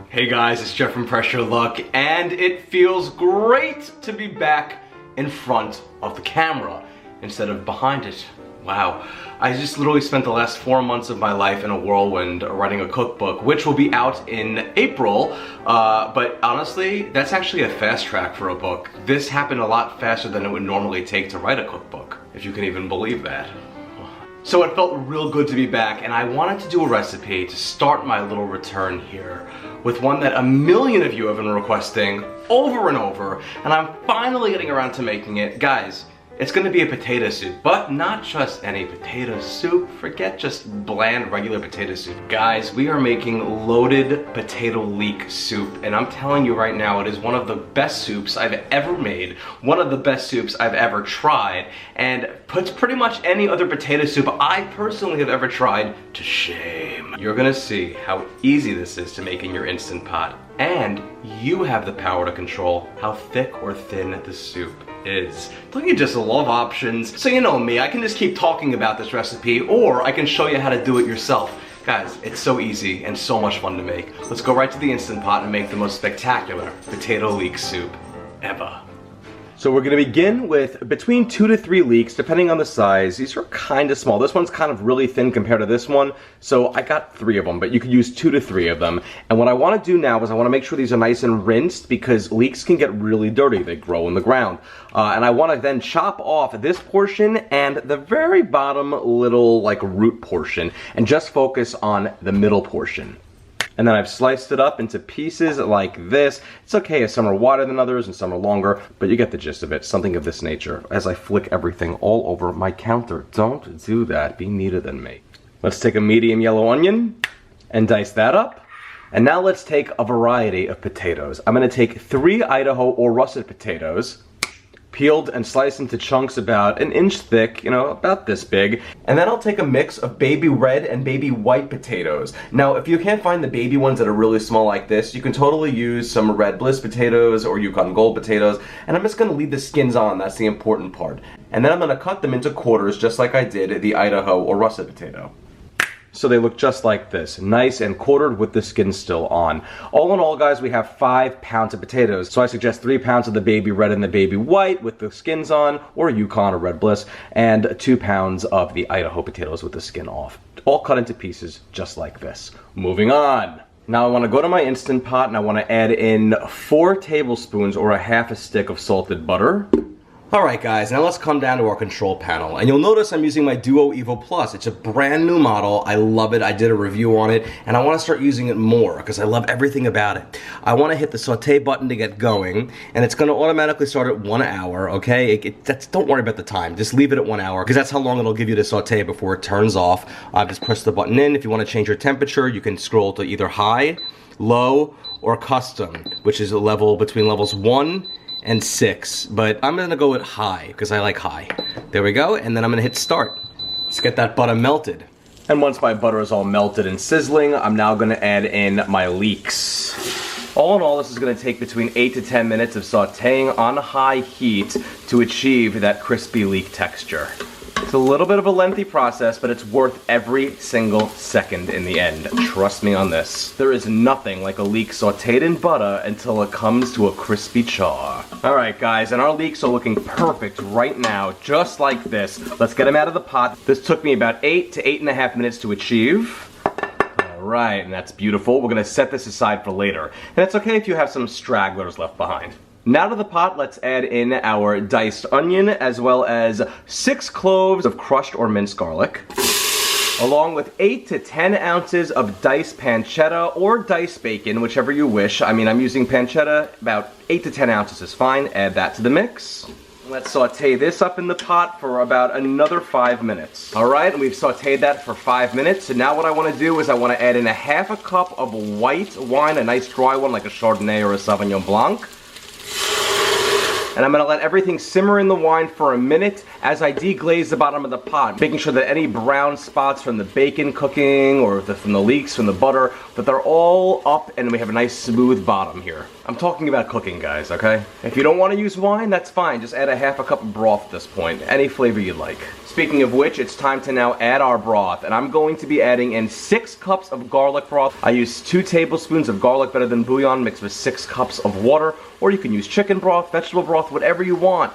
Hey guys, it's Jeff from Pressure Luck, and it feels great to be back in front of the camera instead of behind it. Wow. I just literally spent the last 4 months of my life in a whirlwind writing a cookbook, which will be out in April, but honestly, that's actually a fast track for a book. This happened a lot faster than it would normally take to write a cookbook, if you can even believe that. So it felt real good to be back, and I wanted to do a recipe to start my little return here with one that a million of you have been requesting over and over, and I'm finally getting around to making it. Guys, it's gonna be a potato soup, but not just any potato soup. Forget just bland regular potato soup. Guys, we are making loaded potato leek soup, and I'm telling you right now, it is one of the best soups I've ever made, one of the best soups I've ever tried, and puts pretty much any other potato soup I personally have ever tried to shame. You're gonna see how easy this is to make in your Instant Pot, and you have the power to control how thick or thin the soup is. Don't you just love options? So you know me, I can just keep talking about this recipe, or I can show you how to do it yourself. Guys, it's so easy and so much fun to make. Let's go right to the Instant Pot and make the most spectacular potato leek soup ever. So we're gonna begin with between 2 to 3 leeks, depending on the size. These are kind of small. This one's kind of really thin compared to this one, so I got 3 of them, but you could use 2 to 3 of them. And what I wanna do now is I wanna make sure these are nice and rinsed, because leeks can get really dirty. They grow in the ground. And I wanna then chop off this portion and the very bottom little like root portion, and just focus on the middle portion. And then I've sliced it up into pieces like this. It's okay if some are wider than others and some are longer, but you get the gist of it, something of this nature, as I flick everything all over my counter. Don't do that, be neater than me. Let's take a medium yellow onion and dice that up. And now let's take a variety of potatoes. I'm gonna take 3 Idaho or russet potatoes, peeled and sliced into chunks about 1 inch thick, you know, about this big. And then I'll take a mix of baby red and baby white potatoes. Now, if you can't find the baby ones that are really small like this, you can totally use some red bliss potatoes or Yukon Gold potatoes. And I'm just gonna leave the skins on, that's the important part. And then I'm gonna cut them into quarters just like I did the Idaho or russet potato. So they look just like this, nice and quartered with the skin still on. All in all, guys, we have 5 pounds of potatoes. So I suggest 3 pounds of the baby red and the baby white with the skins on, or Yukon or Red Bliss, and 2 pounds of the Idaho potatoes with the skin off. All cut into pieces just like this. Moving on. Now I want to go to my Instant Pot and I want to add in 4 tablespoons or a half a stick of salted butter. Alright guys, now let's come down to our control panel, and you'll notice I'm using my Duo Evo Plus. It's a brand new model, I love it, I did a review on it, and I want to start using it more because I love everything about it. I want to hit the saute button to get going, and it's going to automatically start at 1 hour, okay? Don't worry about the time, just leave it at 1 hour because that's how long it'll give you to saute before it turns off. Just press the button in. If you want to change your temperature, you can scroll to either high, low, or custom, which is a level between levels 1 and 6, but I'm gonna go with high because I like high. There we go, and then I'm gonna hit start. Let's get that butter melted. And once my butter is all melted and sizzling, I'm now gonna add in my leeks. All in all, this is gonna take between 8 to 10 minutes of sauteing on high heat to achieve that crispy leek texture. It's a little bit of a lengthy process, but it's worth every single second in the end. Trust me on this. There is nothing like a leek sauteed in butter until it comes to a crispy char. Alright guys, and our leeks are looking perfect right now, just like this. Let's get them out of the pot. This took me about 8 to 8.5 minutes to achieve. Alright, and that's beautiful. We're gonna set this aside for later. And it's okay if you have some stragglers left behind. Now to the pot, let's add in our diced onion as well as 6 cloves of crushed or minced garlic, along with 8 to 10 ounces of diced pancetta or diced bacon, whichever you wish. I mean, I'm using pancetta, about 8 to 10 ounces is fine. Add that to the mix. Let's saute this up in the pot for about another 5 minutes. Alright, and we've sauteed that for 5 minutes. And now what I want to do is I want to add in a half a cup of white wine, a nice dry one like a Chardonnay or a Sauvignon Blanc. And I'm gonna let everything simmer in the wine for a minute, as I deglaze the bottom of the pot, making sure that any brown spots from the bacon cooking or from the leeks, from the butter, that they're all up and we have a nice smooth bottom here. I'm talking about cooking, guys, okay? If you don't want to use wine, that's fine. Just add a half a cup of broth at this point, any flavor you like. Speaking of which, it's time to now add our broth, and I'm going to be adding in 6 cups of garlic broth. I use 2 tablespoons of garlic better than bouillon mixed with 6 cups of water, or you can use chicken broth, vegetable broth, whatever you want.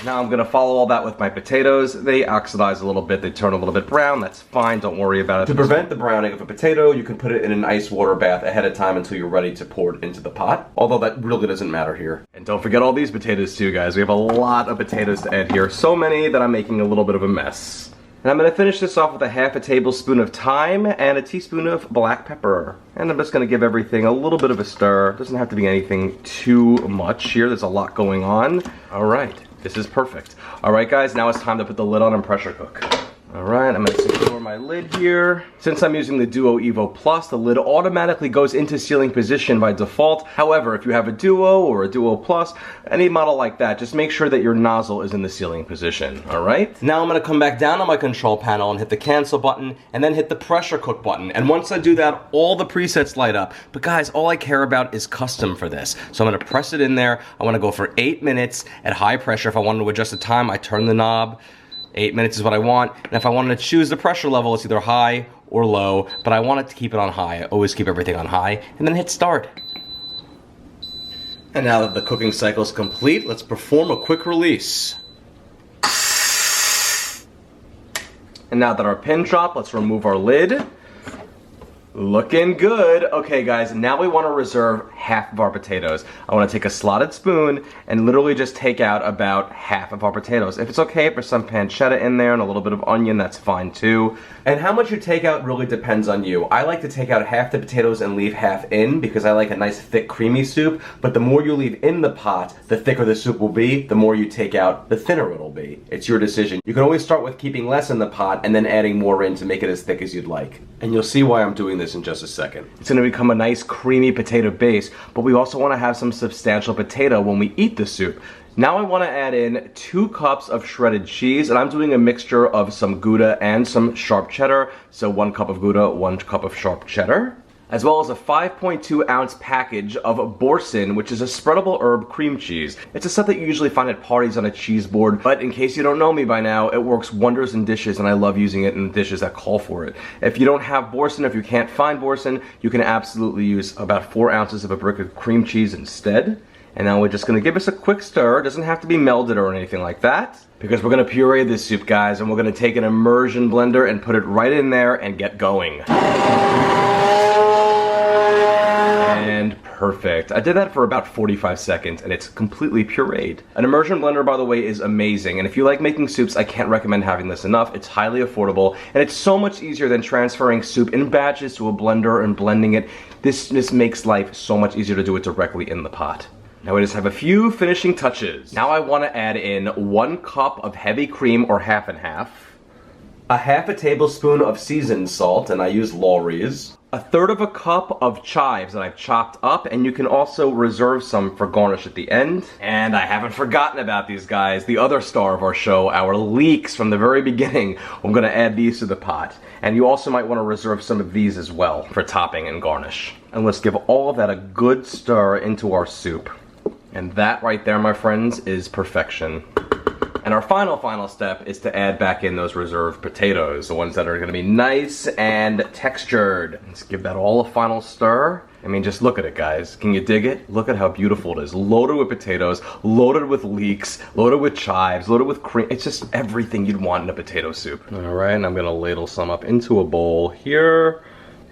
Now I'm gonna follow all that with my potatoes. They oxidize a little bit, they turn a little bit brown, that's fine, don't worry about it. To prevent the browning of a potato, you can put it in an ice water bath ahead of time until you're ready to pour it into the pot. Although that really doesn't matter here. And don't forget all these potatoes too, guys. We have a lot of potatoes to add here. So many that I'm making a little bit of a mess. And I'm gonna finish this off with a half a tablespoon of thyme and a teaspoon of black pepper. And I'm just gonna give everything a little bit of a stir. Doesn't have to be anything too much here. There's a lot going on. All right. This is perfect. All right, guys, now it's time to put the lid on and pressure cook. All right, I'm gonna secure my lid here. Since I'm using the Duo Evo Plus, the lid automatically goes into sealing position by default. However, if you have a Duo or a Duo Plus, any model like that, just make sure that your nozzle is in the sealing position, all right? Now I'm gonna come back down on my control panel and hit the cancel button and then hit the pressure cook button. And once I do that, all the presets light up. But guys, all I care about is custom for this. So I'm gonna press it in there. I wanna go for 8 minutes at high pressure. If I wanted to adjust the time, I turn the knob. 8 minutes is what I want, and if I wanted to choose the pressure level, it's either high or low, but I want it to keep it on high. I always keep everything on high, and then hit start. And now that the cooking cycle is complete, let's perform a quick release. And now that our pin dropped, let's remove our lid. Looking good. Okay guys, now we want to reserve half of our potatoes. I want to take a slotted spoon and literally just take out about half of our potatoes. If it's okay for some pancetta in there and a little bit of onion, that's fine too. And how much you take out really depends on you. I like to take out half the potatoes and leave half in because I like a nice thick creamy soup, but the more you leave in the pot, the thicker the soup will be. The more you take out, the thinner it'll be. It's your decision. You can always start with keeping less in the pot and then adding more in to make it as thick as you'd like. And you'll see why I'm doing this in just a second. It's gonna become a nice creamy potato base, but we also wanna have some substantial potato when we eat the soup. Now I wanna add in 2 cups of shredded cheese, and I'm doing a mixture of some Gouda and some sharp cheddar. So 1 cup of Gouda, 1 cup of sharp cheddar. As well as a 5.2 ounce package of Boursin, which is a spreadable herb cream cheese. It's a stuff that you usually find at parties on a cheese board, but in case you don't know me by now, it works wonders in dishes and I love using it in dishes that call for it. If you don't have Boursin, if you can't find Boursin, you can absolutely use about 4 ounces of a brick of cream cheese instead. And now we're just gonna give us a quick stir. It doesn't have to be melded or anything like that, because we're gonna puree this soup, guys, and we're gonna take an immersion blender and put it right in there and get going. And perfect. I did that for about 45 seconds and it's completely pureed. An immersion blender, by the way, is amazing, and if you like making soups, I can't recommend having this enough. It's highly affordable and it's so much easier than transferring soup in batches to a blender and blending it. This makes life so much easier to do it directly in the pot. Now we just have a few finishing touches. Now I want to add in 1 cup of heavy cream, or half and half, a half a tablespoon of seasoned salt, and I use Lawry's, 1/3 cup of chives that I've chopped up, and you can also reserve some for garnish at the end. And I haven't forgotten about these guys, the other star of our show, our leeks from the very beginning. I'm gonna add these to the pot. And you also might want to reserve some of these as well for topping and garnish. And let's give all of that a good stir into our soup. And that right there, my friends, is perfection. And our final step is to add back in those reserved potatoes, the ones that are gonna be nice and textured. Let's give that all a final stir. I mean, just look at it, guys. Can you dig it? Look at how beautiful it is. Loaded with potatoes, loaded with leeks, loaded with chives, loaded with cream. It's just everything you'd want in a potato soup. All right, and I'm gonna ladle some up into a bowl here.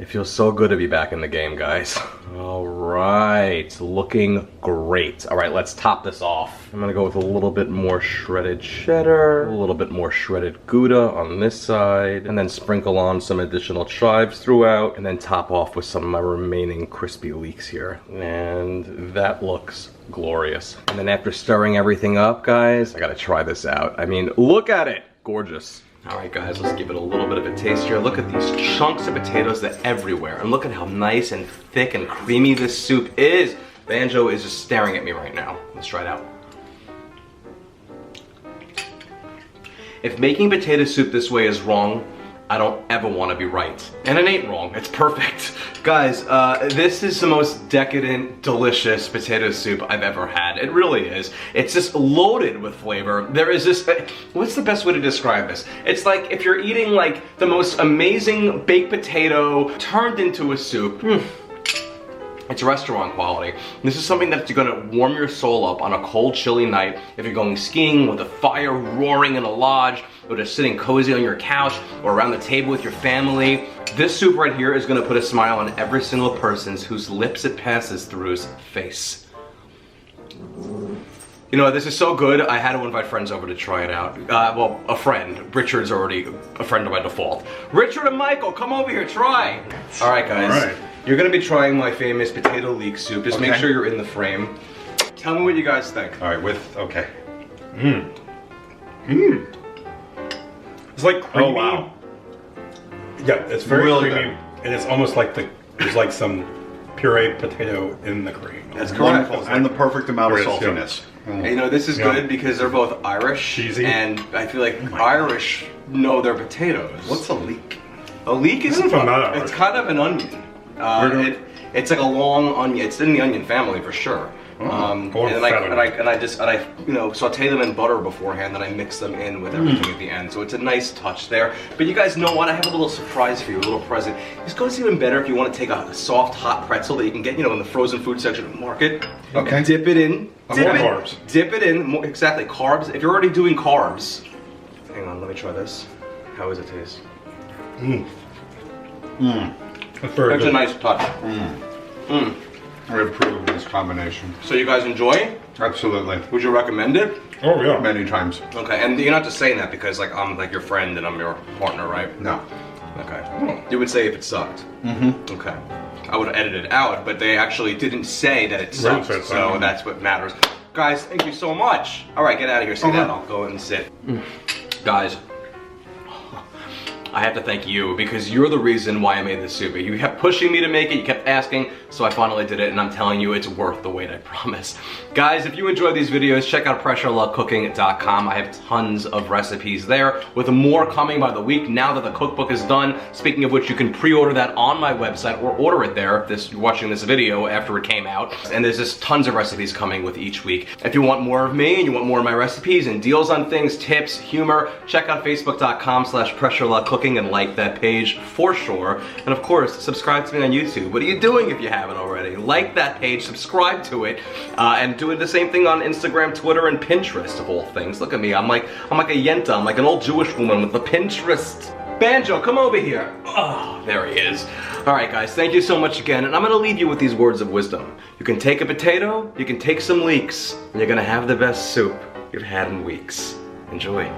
It feels so good to be back in the game, guys. All right, looking great. All right, let's top this off. I'm gonna go with a little bit more shredded cheddar, a little bit more shredded Gouda on this side, and then sprinkle on some additional chives throughout, and then top off with some of my remaining crispy leeks here. And that looks glorious. And then after stirring everything up, guys, I gotta try this out. I mean, look at it, gorgeous. All right, guys, let's give it a little bit of a taste here. Look at these chunks of potatoes that are everywhere. And look at how nice and thick and creamy this soup is. Banjo is just staring at me right now. Let's try it out. If making potato soup this way is wrong, I don't ever want to be right. And it ain't wrong, it's perfect. Guys, this is the most decadent, delicious potato soup I've ever had. It really is. It's just loaded with flavor. There is this, what's the best way to describe this? It's like if you're eating like the most amazing baked potato turned into a soup. It's restaurant quality. This is something that's gonna warm your soul up on a cold, chilly night if you're going skiing with a fire roaring in a lodge, or just sitting cozy on your couch, or around the table with your family. This soup right here is gonna put a smile on every single person's whose lips it passes through's face. You know, this is so good, I had to invite friends over to try it out. Well, a friend. Richard's already a friend by default. Richard and Michael, come over here, try. All right, guys. All right. You're gonna be trying my famous potato leek soup. Just make sure you're in the frame. Tell me what you guys think. All right, okay. It's like creamy. Oh, wow. Yeah, it's very really creamy. Good. And it's almost like there's like some pureed potato in the cream. That's correct. And the perfect amount of saltiness. And, you know, this is good because they're both Irish. Cheesy. And I feel like Irish know their potatoes. What's a leek? A leek is it's kind of an onion. It's like a long onion. It's in the onion family for sure. And I you know, saute them in butter beforehand, then I mix them in with everything at the end. So it's a nice touch there. But you guys know what? I have a little surprise for you, a little present. This goes even better if you want to take a soft, hot pretzel that you can get, you know, in the frozen food section of the market. Okay. Dip it in. Dip it in. Exactly. Carbs. If you're already doing carbs. Hang on, let me try this. How does it taste? That's a nice touch. I approve this combination. So you guys enjoy? Absolutely. Would you recommend it? Oh yeah. Many times. Okay, and you're not just saying that because like I'm like your friend and I'm your partner, right? No. Okay. You would say if it sucked. Okay. I would have edited it out, but they actually didn't say that it sucked, so that's what matters. Guys, thank you so much. All right, get out of here. See that? I'll go and sit. Guys. I have to thank you because you're the reason why I made this soup. You kept pushing me to make it, you kept asking, so I finally did it, and I'm telling you it's worth the wait, I promise. Guys, if you enjoy these videos, check out PressureLuckCooking.com. I have tons of recipes there, with more coming by the week now that the cookbook is done. Speaking of which, you can pre-order that on my website or order it there if you're watching this video after it came out. And there's just tons of recipes coming with each week. If you want more of me and you want more of my recipes and deals on things, tips, humor, check out Facebook.com/PressureLuckCooking and like that page for sure. And of course, subscribe to me on YouTube. What are you doing if you haven't already? Like that page, subscribe to it, and doing the same thing on Instagram, Twitter, and Pinterest of all things. Look at me, I'm like a yenta, I'm like an old Jewish woman with the Pinterest. Banjo, come over here. Oh, there he is. All right, guys, thank you so much again, and I'm gonna leave you with these words of wisdom. You can take a potato, you can take some leeks, and you're gonna have the best soup you've had in weeks. Enjoy.